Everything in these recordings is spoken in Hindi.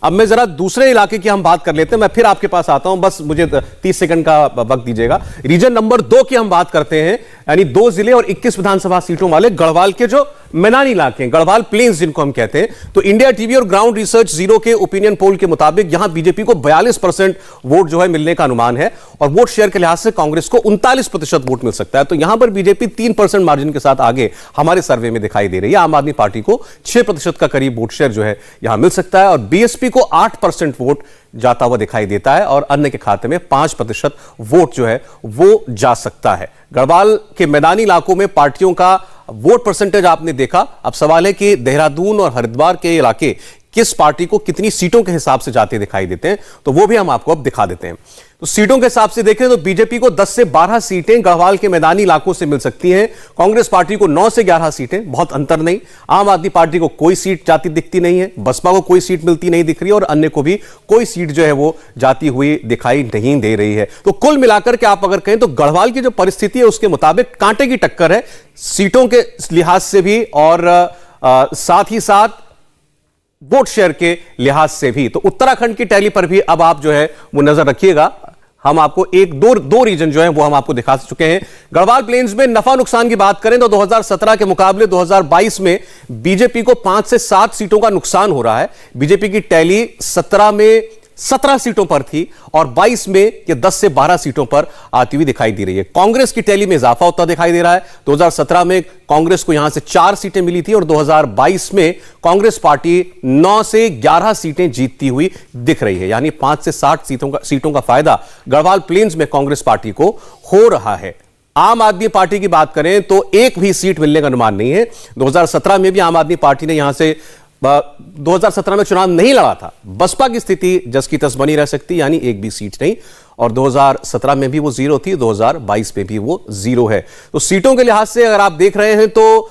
अब मैं जरा दूसरे इलाके की हम बात कर लेते हैं, मैं फिर आपके पास आता हूं, बस मुझे 30 सेकंड का वक्त दीजिएगा। रीजन नंबर 2 की हम बात करते हैं, यानी 2 जिले और 21 विधानसभा सीटों वाले गढ़वाल के जो मैदानी इलाके हैं, गढ़वाल प्लेन्स जिनको हम कहते हैं। तो इंडिया टीवी और ग्राउंड रिसर्च जीरो के ओपिनियन पोल के मुताबिक यहां बीजेपी को 42% वोट जो है मिलने का अनुमान है, और वोट शेयर के लिहाज से कांग्रेस को 39% वोट मिल सकता है। तो यहां पर बीजेपी 3% मार्जिन के साथ आगे हमारे सर्वे में दिखाई दे रही है। आम आदमी पार्टी को 6% का करीब वोट शेयर जो है यहां मिल सकता है, और बीएसपी को 8% वोट जाता हुआ दिखाई देता है, और अन्य के खाते में 5% वोट जो है वो जा सकता है। गढ़वाल के मैदानी इलाकों में पार्टियों का वोट परसेंटेज आपने देखा। अब सवाल है कि देहरादून और हरिद्वार के इलाके किस पार्टी को कितनी सीटों के हिसाब से जाते दिखाई देते हैं, तो वो भी हम आपको अब दिखा देते हैं। तो सीटों के हिसाब से देखें तो बीजेपी को 10 से 12 सीटें गढ़वाल के मैदानी इलाकों से मिल सकती हैं, कांग्रेस पार्टी को 9 से 11 सीटें, बहुत अंतर नहीं। आम आदमी पार्टी को कोई सीट जाती दिखती नहीं है, बसपा को कोई सीट मिलती नहीं दिख रही, और अन्य को भी कोई सीट जो है वो जाती हुई दिखाई नहीं दे रही है। तो कुल मिलाकर के आप अगर कहें तो गढ़वाल की जो परिस्थिति है उसके मुताबिक कांटे की टक्कर है, सीटों के लिहाज से भी और साथ ही साथ वोट शेयर के लिहाज से भी। तो उत्तराखंड की टैली पर भी अब आप जो है वो नजर रखिएगा। हम आपको दो रीजन जो है वो हम आपको दिखा चुके हैं। गढ़वाल प्लेन्स में नफा नुकसान की बात करें तो 2017 के मुकाबले 2022 में बीजेपी को 5 से 7 सीटों का नुकसान हो रहा है। बीजेपी की टैली 17 में 17 सीटों पर थी और 22 में ये 10 से 12 सीटों पर आती हुई दिखाई दे रही है। कांग्रेस की टैली में इजाफा होता दिखाई दे रहा है। 2017 में कांग्रेस को यहां से 4 सीटें मिली थी और 2022 में कांग्रेस पार्टी 9 से 11 सीटें जीतती हुई दिख रही है, यानी 5 से 60 सीटों का फायदा गढ़वाल प्लेन्स में कांग्रेस पार्टी को हो रहा है। आम आदमी पार्टी की बात करें तो एक भी सीट मिलने का अनुमान नहीं है। 2017 में भी आम आदमी पार्टी ने यहां से 2017 में चुनाव नहीं लड़ा था। बसपा की स्थिति जस की तस बनी रह सकती, यानी एक भी सीट नहीं, और 2017 में भी वो 0 थी, 2022 में भी वो 0 है। तो सीटों के लिहाज से अगर आप देख रहे हैं तो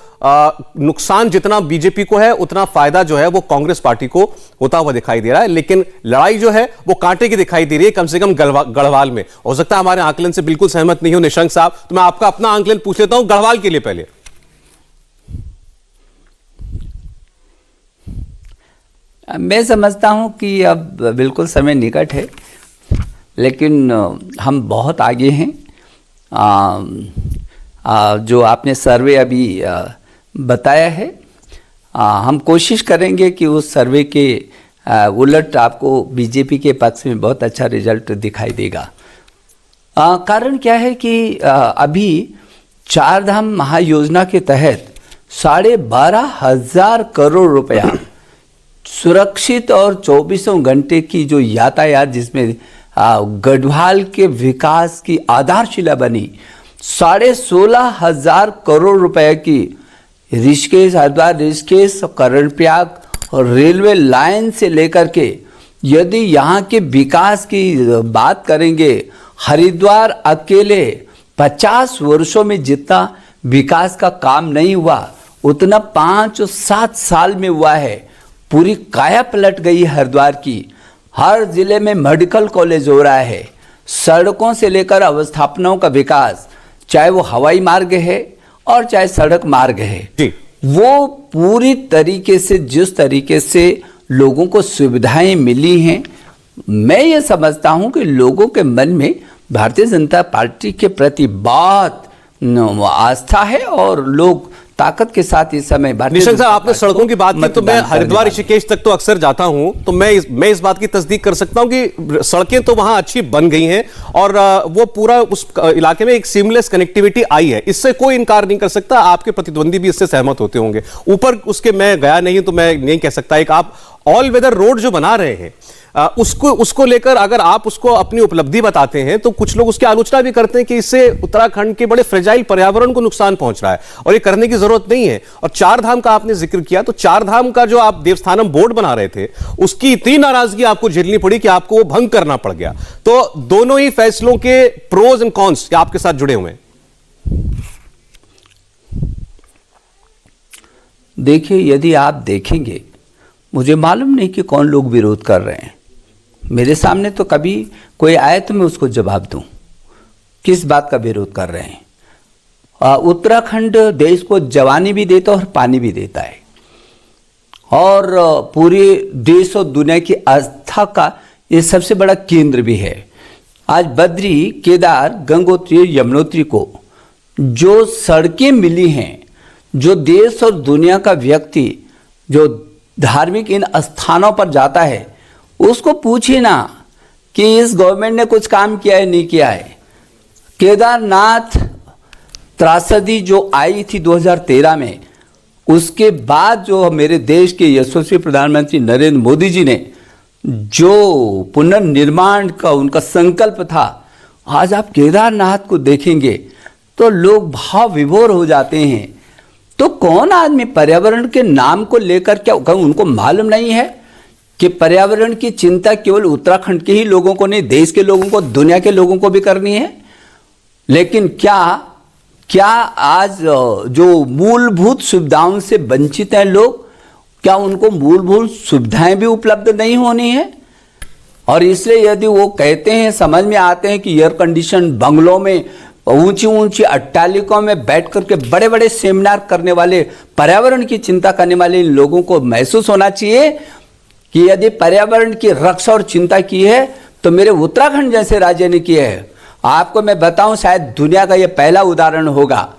नुकसान जितना बीजेपी को है उतना फायदा जो है वो कांग्रेस पार्टी को होता हुआ दिखाई दे रहा है, लेकिन लड़ाई जो है वो कांटे की दिखाई दे रही है, कम से कम गढ़वाल में। हो सकता है हमारे आंकलन से बिल्कुल सहमत नहीं हो निशंक साहब, तो मैं आपका अपना आंकलन पूछ लेता हूं गढ़वाल के लिए पहले। मैं समझता हूं कि अब बिल्कुल समय निकट है, लेकिन हम बहुत आगे हैं। जो आपने सर्वे अभी बताया है, हम कोशिश करेंगे कि उस सर्वे के उलट आपको बीजेपी के पक्ष में बहुत अच्छा रिजल्ट दिखाई देगा। कारण क्या है कि अभी चारधाम महायोजना के तहत 12,500 करोड़ रुपया सुरक्षित और 24 घंटे की जो यातायात, जिसमें गढ़वाल के विकास की आधारशिला बनी, 16,500 करोड़ रुपए की ऋषिकेश, हरिद्वार, ऋषिकेश, कर्णप्रयाग और रेलवे लाइन से लेकर के, यदि यहाँ के विकास की बात करेंगे, हरिद्वार अकेले 50 वर्षों में जितना विकास का काम नहीं हुआ उतना 5 और 7 साल में हुआ है। पूरी काया पलट गई हरिद्वार की। हर जिले में मेडिकल कॉलेज हो रहा है। सड़कों से लेकर अवस्थापनाओं का विकास, चाहे वो हवाई मार्ग है और चाहे सड़क मार्ग है, वो पूरी तरीके से, जिस तरीके से लोगों को सुविधाएं मिली हैं, मैं ये समझता हूं कि लोगों के मन में भारतीय जनता पार्टी के प्रति बहुत आस्था है और लोग ताकत के साथ इस समय निशंक साहब, आपने सड़कों की बात की तो मैं हरिद्वार ऋषिकेश तक तो अक्सर जाता हूं, तो मैं इस बात की तस्दीक कर सकता हूं कि सड़कें तो वहां अच्छी बन गई हैं और वो पूरा उस इलाके में एक सीमलेस कनेक्टिविटी आई है, इससे कोई इनकार नहीं कर सकता। आपके प्रतिद्वंदी भी इससे सहमत होते होंगे। ऊपर उसके मैं गया नहीं तो मैं नहीं कह सकता। एक आप ऑल वेदर रोड जो बना रहे हैं उसको लेकर अगर आप उसको अपनी उपलब्धि बताते हैं तो कुछ लोग उसकी आलोचना भी करते हैं कि इससे उत्तराखंड के बड़े फ्रेजाइल पर्यावरण को नुकसान पहुंच रहा है और ये करने की जरूरत नहीं है। और चारधाम का आपने जिक्र किया, तो चारधाम का जो आप देवस्थानम बोर्ड बना रहे थे उसकी इतनी नाराजगी आपको झेलनी पड़ी कि आपको वो भंग करना पड़ गया। तो दोनों ही फैसलों के प्रोज एंड कॉन्स आपके साथ जुड़े हुए हैं। देखिए, यदि आप देखेंगे, मुझे मालूम नहीं कि कौन लोग विरोध कर रहे हैं। मेरे सामने तो कभी कोई आए तो मैं उसको जवाब दूं किस बात का विरोध कर रहे हैं। उत्तराखंड देश को जवानी भी देता है और पानी भी देता है, और पूरे देश और दुनिया की आस्था का ये सबसे बड़ा केंद्र भी है। आज बद्री, केदार, गंगोत्री, यमुनोत्री को जो सड़कें मिली हैं, जो देश और दुनिया का व्यक्ति जो धार्मिक इन स्थानों पर जाता है उसको पूछिए ना कि इस गवर्नमेंट ने कुछ काम किया है नहीं किया है। केदारनाथ त्रासदी जो आई थी 2013 में, उसके बाद जो मेरे देश के यशस्वी प्रधानमंत्री नरेंद्र मोदी जी ने जो पुनर्निर्माण का उनका संकल्प था, आज आप केदारनाथ को देखेंगे तो लोग भाव विभोर हो जाते हैं। तो कौन आदमी पर्यावरण के नाम को लेकर क्या उनको मालूम नहीं है कि पर्यावरण की चिंता केवल उत्तराखंड के ही लोगों को नहीं, देश के लोगों को, दुनिया के लोगों को भी करनी है। लेकिन क्या आज जो मूलभूत सुविधाओं से वंचित हैं लोग, क्या उनको मूलभूत सुविधाएं भी उपलब्ध नहीं होनी है? और इसलिए यदि वो कहते हैं, समझ में आते हैं कि एयर कंडीशन बंगलों में, ऊंची ऊंची अट्टालिकाओं में बैठ करके बड़े बड़े सेमिनार करने वाले, पर्यावरण की चिंता करने वाले इन लोगों को महसूस होना चाहिए कि यदि पर्यावरण की रक्षा और चिंता की है तो मेरे उत्तराखंड जैसे राज्य ने किया है। आपको मैं बताऊं, शायद दुनिया का यह पहला उदाहरण होगा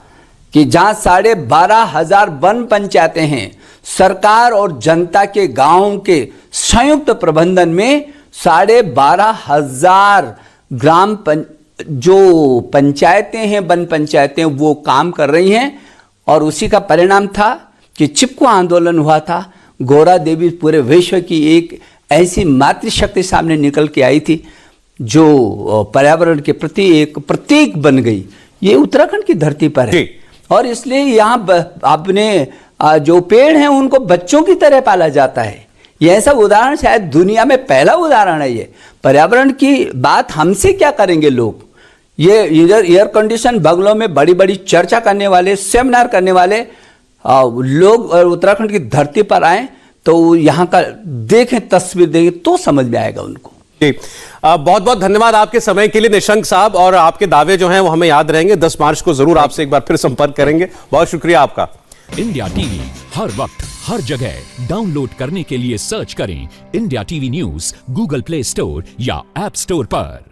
कि जहां 12,500 वन पंचायतें हैं, सरकार और जनता के गांवों के संयुक्त प्रबंधन में 12,500 जो पंचायतें हैं, वन पंचायतें, वो काम कर रही हैं। और उसी का परिणाम था कि चिपको आंदोलन हुआ था। गौरा देवी पूरे विश्व की एक ऐसी मातृशक्ति सामने निकल के आई थी जो पर्यावरण के प्रति एक प्रतीक बन गई। ये उत्तराखंड की धरती पर है और इसलिए यहाँ अपने जो पेड़ हैं उनको बच्चों की तरह पाला जाता है। ये ऐसा उदाहरण शायद दुनिया में पहला उदाहरण है। ये पर्यावरण की बात हमसे क्या करेंगे लोग? ये इधर एयर कंडीशन बंगलों में बड़ी बड़ी चर्चा करने वाले, सेमिनार करने वाले लोग उत्तराखंड की धरती पर आए तो यहाँ का देखें, तस्वीर देखें तो समझ में आएगा उनको। जी, बहुत बहुत धन्यवाद आपके समय के लिए निशंक साहब, और आपके दावे जो हैं वो हमें याद रहेंगे। 10 मार्च को जरूर आपसे एक बार फिर संपर्क करेंगे। बहुत शुक्रिया आपका। इंडिया टीवी हर वक्त हर जगह डाउनलोड करने के लिए सर्च करें India TV news Google play store या ऐप स्टोर पर।